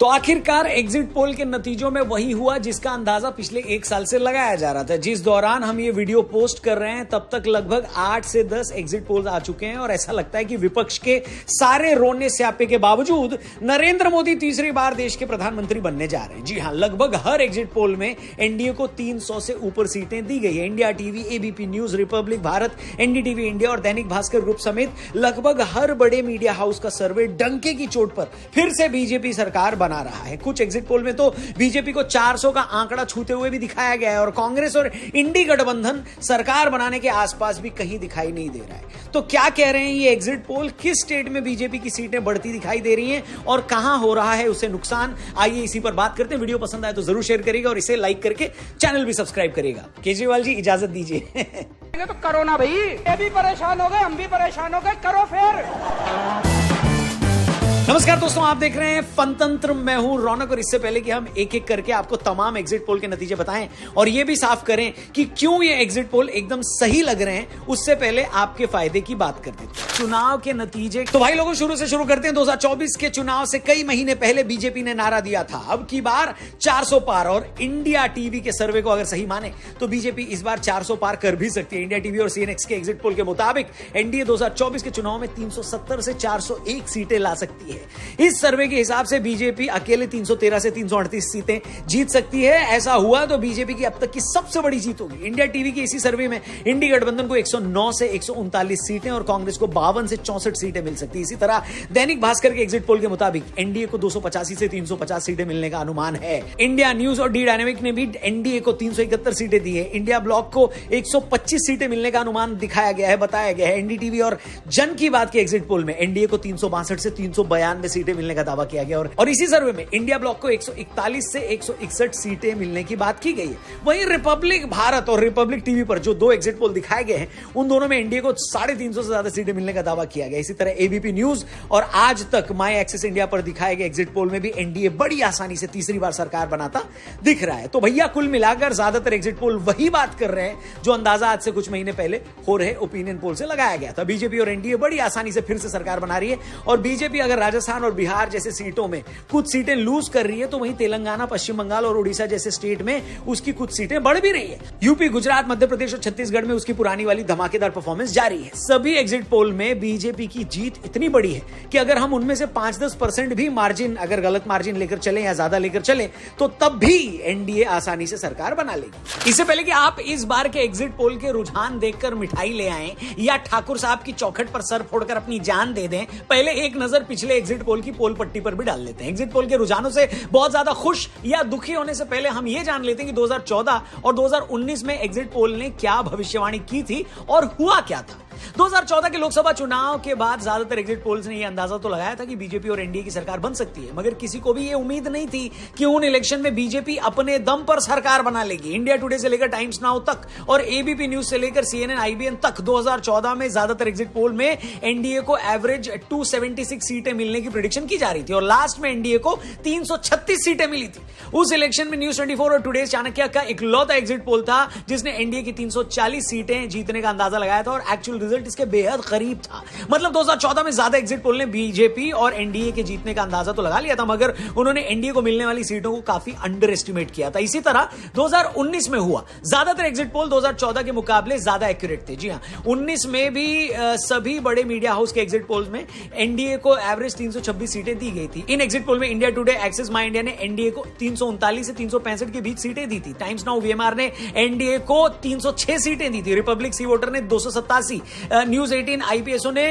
तो आखिरकार exit poll के नतीजों में वही हुआ जिसका अंदाजा पिछले एक साल से लगाया जा रहा था। जिस दौरान हम ये वीडियो पोस्ट कर रहे हैं तब तक लगभग 8 से 10 एग्जिट पोल्स आ चुके हैं और ऐसा लगता है कि विपक्ष के सारे रोने स्यापे के बावजूद नरेंद्र मोदी तीसरी बार देश के प्रधानमंत्री बनने जा रहे हैं। जी हां, लगभग हर एग्जिट पोल में एनडीए को 300 से ऊपर सीटें दी गई है। India TV, ABP news, Republic Bharat, NDTV India और दैनिक भास्कर ग्रुप समेत लगभग हर बड़े मीडिया हाउस का सर्वे डंके की चोट पर फिर से बीजेपी सरकार बना रहा है। कुछ एग्जिट पोल में तो बीजेपी को 400 का आंकड़ा छूते हुए भी दिखाया गया है और कांग्रेस और इंडी गठबंधन सरकार बनाने के आसपास भी कहीं दिखाई नहीं दे रहा है। तो क्या कह रहे हैं ये एग्जिट पोल? किस स्टेट में बीजेपी की सीटें बढ़ती दिखाई दे रही हैं और कहां हो रहा है उसे नुकसान? आइए इसी पर बात करते हैं। वीडियो पसंद आए तो जरूर शेयर करिएगा और इसे लाइक करके चैनल भी सब्सक्राइब करिएगा। केजरीवाल जी इजाजत दीजिए। तो करो ना भाई, ये भी परेशान हो गए, हम भी परेशान हो गए, करो फिर। नमस्कार दोस्तों, आप देख रहे हैं फनतंत्र। मैं हूं रौनक और इससे पहले कि हम एक एक करके आपको तमाम एग्जिट पोल के नतीजे बताएं और यह भी साफ करें कि क्यों ये एग्जिट पोल एकदम सही लग रहे हैं, उससे पहले आपके फायदे की बात कर देते हैं। चुनाव के नतीजे तो भाई लोगों शुरू से शुरू करते हैं। 2024 के चुनाव से कई महीने पहले बीजेपी ने नारा दिया था अब की बार 400 पार, और इंडिया टीवी के सर्वे को अगर सही माने तो बीजेपी इस बार 400 पार कर भी सकती है। इंडिया टीवी और सीएनएक्स के एग्जिट पोल के मुताबिक एनडीए 2024 के चुनाव में 370 से 401 सीटें ला सकती है। इस सर्वे के हिसाब से बीजेपी अकेले 313 से 338 सीटें जीत सकती है। ऐसा हुआ तो बीजेपी की अब तक की सबसे बड़ी जीत होगी। इंडिया टीवी के इसी सर्वे में इंडी गठबंधन को 109 से 139 सीटें और कांग्रेस को 52 से 64 सीटें मिल सकती है। इसी तरह दैनिक भास्कर के एग्जिट पोल के मुताबिक एनडीए को 285 से 350 सीटें मिलने का अनुमान है। इंडिया न्यूज और डी डायनेमिक ने भी एनडीए को 371 सीटें दी है। इंडिया ब्लॉक को 125 सीटें मिलने का अनुमान दिखाया गया है, बताया गया है। एनडीटीवी और जन की बात के एग्जिट पोल में एनडीए को 362 से 392 सीटें मिलने का दावा किया गया और इसी सर्वे में इंडिया ब्लॉक को 141 से 161 सीटें मिलने की बात की गई है। वहीं रिपब्लिक भारत और रिपब्लिक टीवी पर जो दो एग्जिट पोल दिखाए गए हैं उन दोनों में एनडीए को 350 से ज्यादा सीटें मिलने का दावा किया गया। इसी तरह एबीपी न्यूज और आज तक माई एक्सेस इंडिया पर दिखाए गए एग्जिट पोल में भी एनडीए बड़ी आसानी से तीसरी बार सरकार बनाता दिख रहा है। तो भैया कुल मिलाकर ज्यादातर एग्जिट पोल वही बात कर रहे हैं जो अंदाजा आज से कुछ महीने पहले हो रहे ओपिनियन पोल से लगाया गया था। बीजेपी और एनडीए बड़ी आसानी से फिर से सरकार बना रही है और बीजेपी अगर राजस्थान और बिहार जैसे सीटों में कुछ सीटें लूज कर रही है तो वहीं तेलंगाना, पश्चिम बंगाल और उड़ीसा जैसे स्टेट में उसकी कुछ सीटें बढ़ भी रही है। यूपी, गुजरात, मध्य प्रदेश और छत्तीसगढ़ में उसकी पुरानी वाली धमाकेदार परफॉर्मेंस जारी है। सभी एग्जिट पोल में बीजेपी की जीत इतनी बड़ी है कि अगर हम उनमें से 5-10% भी मार्जिन, अगर गलत मार्जिन लेकर चले या ज्यादा लेकर चले तो तब भी एनडीए आसानी से सरकार बना लेगी। इससे पहले कि आप इस बार के एग्जिट पोल के रुझान देखकर मिठाई ले आए या ठाकुर साहब की चौखट पर सर फोड़कर अपनी जान दे दें, पहले एक नजर पिछले एग्जिट पोल की पोल पट्टी पर भी डाल लेते हैं। एग्जिट पोल के रुझानों से बहुत ज्यादा खुश या दुखी होने से पहले हम यह जान लेते हैं कि 2014 और 2019 में एग्जिट पोल ने क्या भविष्यवाणी की थी और हुआ क्या था। 2014 के लोकसभा चुनाव के बाद ज्यादातर एग्जिट पोल्स ने यह अंदाजा तो लगाया था कि बीजेपी और एनडीए की सरकार बन सकती है, मगर किसी को भी यह उम्मीद नहीं थी कि उन इलेक्शन में बीजेपी अपने दम पर सरकार बना लेगी। इंडिया टुडे से लेकर टाइम्स नाउ तक और एबीपी न्यूज से लेकर सीएनएन, आईबीएन तक 2014 में ज्यादातर एग्जिट पोल में एनडीए को एवरेज 276 सीटें मिलने की प्रेडिक्शन की जा रही थी और लास्ट में एनडीए को 336 सीटें मिली थी। उस इलेक्शन में न्यूज 24 और टुडे चाणक्य का इकलौता एग्जिट पोल था जिसने एनडीए की 340 सीटें जीतने का अंदाजा लगाया था और एक्चुअल रिजल्ट इसके बेहद करीब था। मतलब 2014 में ज्यादा एग्जिट पोल ने बीजेपी और एनडीए के जीतने का अंदाजा तो लगा लिया था, मगर उन्होंने एनडीए को मिलने वाली सीटों को काफी अंडर एस्टिमेट किया था। इसी तरह 2019 में हुआ। ज्यादातर एग्जिट पोल 2014 के मुकाबले ज्यादा एक्यूरेट थे। जी हां, 19 में भी सभी बड़े मीडिया हाउस के एग्जिट पोल्स में एनडीए को एवरेज 326 सीटें दी गई थी। इन एग्जिट पोल में इंडिया टुडे, एक्सिस माई इंडिया ने एनडीए को 339 से 365 के बीच सीटें दी थी। टाइम्स नाउ वीएमआर ने एनडीए को 306 सीटें दी थी। रिपब्लिक सी वोटर ने 287, न्यूज 18 आईपीएसओ ने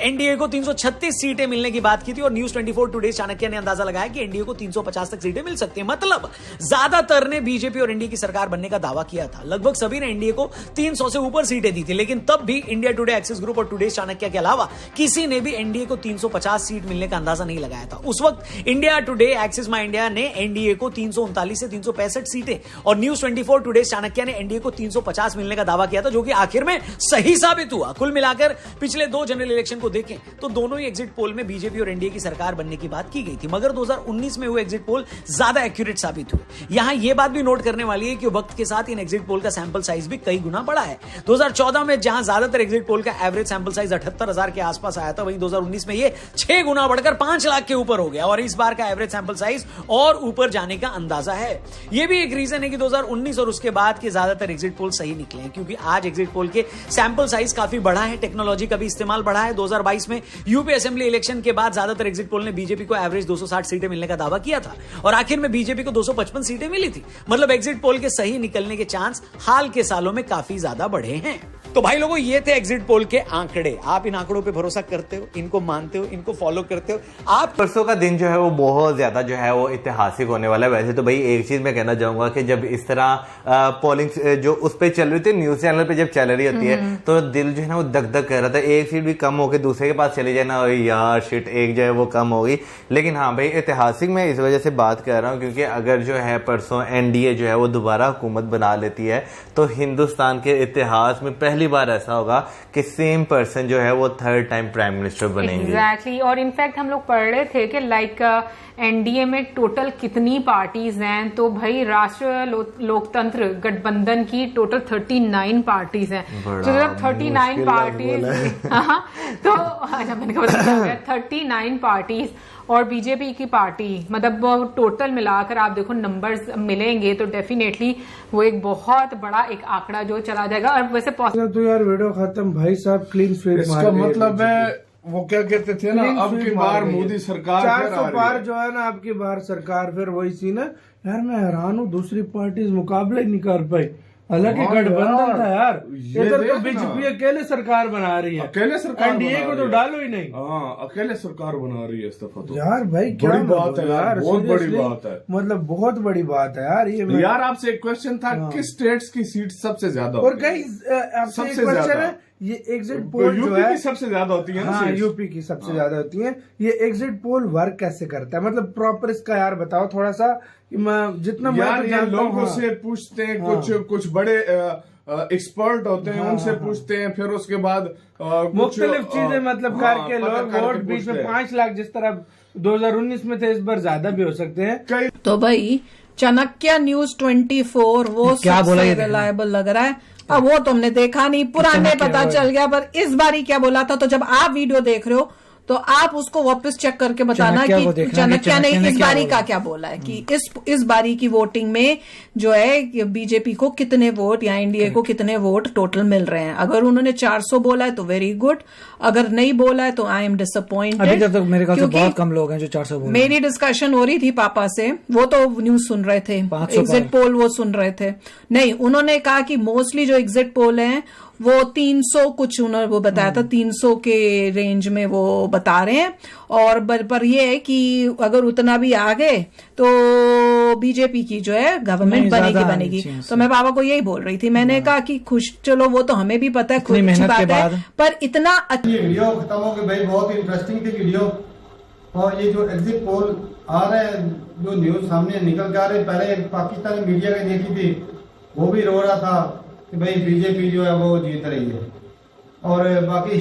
एनडीए को 336 सीटें मिलने की बात की थी और न्यूज 24 टुडे चाणक्य ने अंदाजा लगाया कि एनडीए को 350 तक सीटें मिल सकती हैं। मतलब ज्यादातर ने बीजेपी और एनडीए की सरकार बनने का दावा किया था। लगभग सभी ने एनडीए को 300 से ऊपर सीटें दी थी, लेकिन तब भी इंडिया टुडे, एक्सिस ग्रुप और टुडे चाणक्य के अलावा किसी ने भी एनडीए को 350 सीट मिलने का अंदाजा नहीं लगाया था। उस वक्त इंडिया टुडे, एक्सिस माई इंडिया ने एनडीए को 339 से 365 सीटें और न्यूज 24 टुडे चाणक्य ने एनडीए को 350 मिलने का दावा किया था, जो कि आखिर में सही साबित हुआ। कुल मिलाकर पिछले 2 जनरल इलेक्शन को देखें तो दोनों ही एग्जिट पोल में बीजेपी और एनडीए की सरकार बनने की बात की गई थी, मगर 2019 में हुए एग्जिट पोल ज्यादा एक्यूरेट साबित हुए। यहां यह बात भी नोट करने वाली है कि वक्त के साथ इन एग्जिट पोल का सैंपल साइज भी कई गुना बढ़ा है। 2014 में जहां ज्यादातर एग्जिट पोल का एवरेज सैंपल साइज 78,000 के आसपास आया था, वहीं 2019 में ये 6 गुना बढ़कर 5 लाख के ऊपर हो गया और इस बार का एवरेज सैंपल साइज और ऊपर जाने का अंदाजा है। यह भी एक रीजन है कि 2019 और उसके बाद के ज्यादातर एग्जिट पोल सही निकले हैं, क्योंकि आज एग्जिट पोल के सैंपल साइज काफी बढ़ा है, टेक्नोलॉजी का भी इस्तेमाल बढ़ा है। 2022 में यूपी असेंबली इलेक्शन के बाद ज्यादातर एग्जिट पोल ने बीजेपी को एवरेज 260 सीटें मिलने का दावा किया था और आखिर में बीजेपी को 255 सीटें मिली थी। मतलब एग्जिट पोल के सही निकलने के चांस हाल के सालों में काफी ज्यादा बढ़े हैं। तो भाई लोगों, ये थे एग्जिट पोल के आंकड़े। आप इन आंकड़ों पे भरोसा करते हो, इनको मानते हो, इनको फॉलो करते हो? आप परसों का दिन जो है वो बहुत ज्यादा जो है वो ऐतिहासिक होने वाला है। वैसे तो भाई एक चीज मैं कहना चाहूंगा कि जब इस तरह पोलिंग जो उस पे चल रही थी, न्यूज चैनल पे जब चल रही होती है, तो दिल जो है ना वो दग दग कर रहा था। एक सीट भी कम होकर दूसरे के पास चली जाए ना, यार शिट, एक जो है वो कम होगी। लेकिन हाँ भाई, ऐतिहासिक मैं इस वजह से बात कर रहा हूँ क्योंकि अगर जो है परसों एनडीए जो है वो दोबारा हुकूमत बना लेती है तो हिंदुस्तान के इतिहास में पहली बार ऐसा होगा कि सेम पर्सन जो है वो 3rd टाइम प्राइम मिनिस्टर बनेंगे। एग्जैक्टली। और इनफैक्ट हम लोग पढ़ रहे थे कि लाइक एनडीए में टोटल कितनी पार्टीज हैं, तो भाई राष्ट्रीय लोकतंत्र गठबंधन की टोटल 39 पार्टीज हैं। तो जब 39 पार्टीज तो अच्छा मैंने कहा 39 पार्टीज और बीजेपी की पार्टी, मतलब टोटल मिलाकर आप देखो नंबर्स मिलेंगे तो डेफिनेटली वो एक बहुत बड़ा एक आंकड़ा जो चला जाएगा। और वैसे तो यार वीडियो खत्म भाई साहब, क्लीन स्वीप। इसका मतलब है वो क्या कहते थे ना, अब की बार मोदी सरकार 400 पार जो है ना, अब की बार सरकार फिर वही सीन है। यार मैं हैरान हूँ, दूसरी पार्टी मुकाबला ही नहीं कर पाई। हालांकि गठबंधन था यार, इधर तो बीजेपी अकेले सरकार बना रही है, अकेले सरकार, एनडीए को तो डालो ही नहीं। हाँ, अकेले सरकार बना रही है इस दफा तो। यार भाई क्या बड़ी बात है यार, बहुत बड़ी बात है, मतलब बहुत बड़ी बात है यार ये। यार आपसे एक क्वेश्चन था, किस स्टेट्स की सीट सबसे ज्यादा और कई आपसे एक क्वेश्चन है, ये एग्जिट पोल जो है सबसे ज्यादा होती है ना? हाँ, यूपी की सबसे ज्यादा होती है। ये एग्जिट पोल वर्क कैसे करता है, मतलब प्रॉपर इसका यार बताओ थोड़ा सा। जितना यार ये लोगों से पूछते हैं, कुछ बड़े एक्सपर्ट होते हैं, उनसे पूछते हैं, फिर उसके बाद मुख्तलिफ चीजें मतलब करके लोग वोट बीच में 5 लाख जिस तरह 2019 में थे, इस बार ज्यादा भी हो सकते हैं। तो भाई चाणक्य न्यूज 24 वो सबसे रिलायबल लग रहा है। अब वो तो हमने देखा नहीं, पुराने पता चल गया, पर इस बारी क्या बोला था, तो जब आप वीडियो देख रहे हो तो आप उसको वापस चेक करके बताना कि चाणक्य ने इस बारी का क्या बोला है, कि इस बारी की वोटिंग में जो है बीजेपी को कितने वोट या एनडीए को कितने वोट टोटल मिल रहे हैं। अगर उन्होंने 400 बोला है तो वेरी गुड, अगर नहीं बोला है तो आई एम डिसअपॉइंटेड। अभी तक तो मेरे ख्याल से बहुत कम लोग हैं जो 400 बोल। मेरी डिस्कशन हो रही थी पापा से, वो तो न्यूज सुन रहे थे, एग्जिट पोल वो सुन रहे थे। नहीं, उन्होंने कहा कि मोस्टली जो एग्जिट पोल हैं वो 300 कुछ, उन्होंने वो बताया था 300 के रेंज में वो बता रहे हैं। और पर ये है कि अगर उतना भी आ गए तो बीजेपी की जो है गवर्नमेंट बनेगी। तो मैं पापा को यही बोल रही थी, मैंने कहा कि खुश, चलो वो तो हमें भी पता है, खुश अच्छी बात है, पर इतना ये वीडियो खत्म हो गई भाई, बहुत इंटरेस्टिंग थी वीडियो। और ये जो एग्जिट पोल आ रहे हैं, जो न्यूज सामने निकल के आ रहे, पहले पाकिस्तानी मीडिया ने देखी थी, वो भी रो रहा था कि भाई बीजेपी जो है वो जीत रही है। और बाकी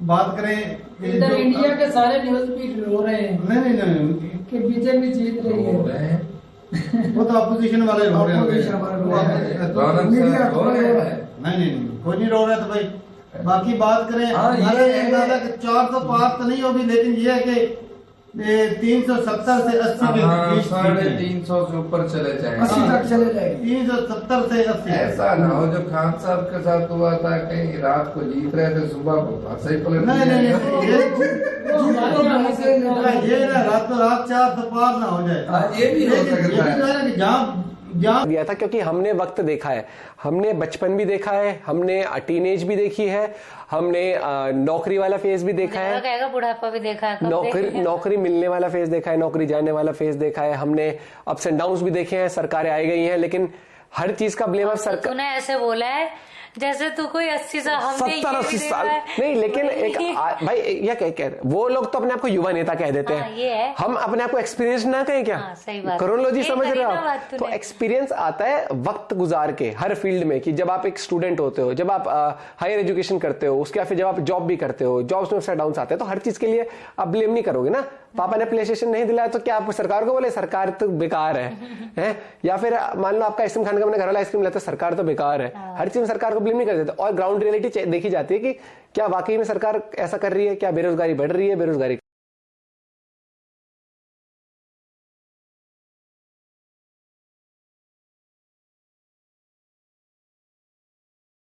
बात करें इधर इंडिया के सारे न्यूज फीड रो रहे हैं, नहीं कि बीजेपी जीत रही है। वो तो अपोजिशन वाले रो रहे हैं, नहीं कोई नहीं रो रहा। तो भाई बाकी बात करें, ये 400 पार तो नहीं होगी, लेकिन ये है कि 370 से 80 के बीच, 350 से ऊपर चले जाए, 80 तक चले जाए, 370 से 80। ऐसा ना हो जो खान साहब के साथ हुआ था, कहीं रात को जीत रहे थे, सुबह को सही पलट। नहीं ये ना रातों रात 400 पार ना हो जाए, ये भी हो सकता है। जहाँ दिया था, क्योंकि हमने वक्त देखा है, हमने बचपन भी देखा है, हमने टीनेज भी देखी है, हमने नौकरी वाला फेज भी देखा है, बुढ़ापा भी देखा है, नौकरी मिलने वाला फेज देखा है, नौकरी जाने वाला फेज देखा है, हमने अप्स एंड डाउन्स भी देखे हैं, सरकारें आई गई हैं, लेकिन हर चीज का ब्लेम अब सरकार। तूने ऐसे बोला है जैसे तू कोई 80 साल, 70-80 साल नहीं, लेकिन एक भाई ये कह वो लोग तो अपने आप को युवा नेता कह देते हैं, ये है। हम अपने आप को एक्सपीरियंस ना कहें क्या? सही बात। क्रोनोलॉजी समझ रहे हो आप? तो एक्सपीरियंस आता है वक्त गुजार के हर फील्ड में, कि जब आप एक स्टूडेंट होते हो, जब आप हायर एजुकेशन करते हो, उसके फिर जब आप जॉब भी करते हो, जॉब्स में अपसाइड डाउन आते हैं, तो हर चीज के लिए आप ब्लेम नहीं करोगे ना। पापा ने प्ले स्टेशन नहीं दिलाया तो क्या आप सरकार को बोले सरकार तो बेकार है? या फिर मान लो आपका आइसक्रीम खाने का, अपने घर वाला आइसक्रीम लेते सरकार तो बेकार है। हर चीज में सरकार को ब्लेम नहीं कर देते, और ग्राउंड रियलिटी देखी जाती है कि क्या वाकई में सरकार ऐसा कर रही है, क्या बेरोजगारी बढ़ रही है, बेरोजगारी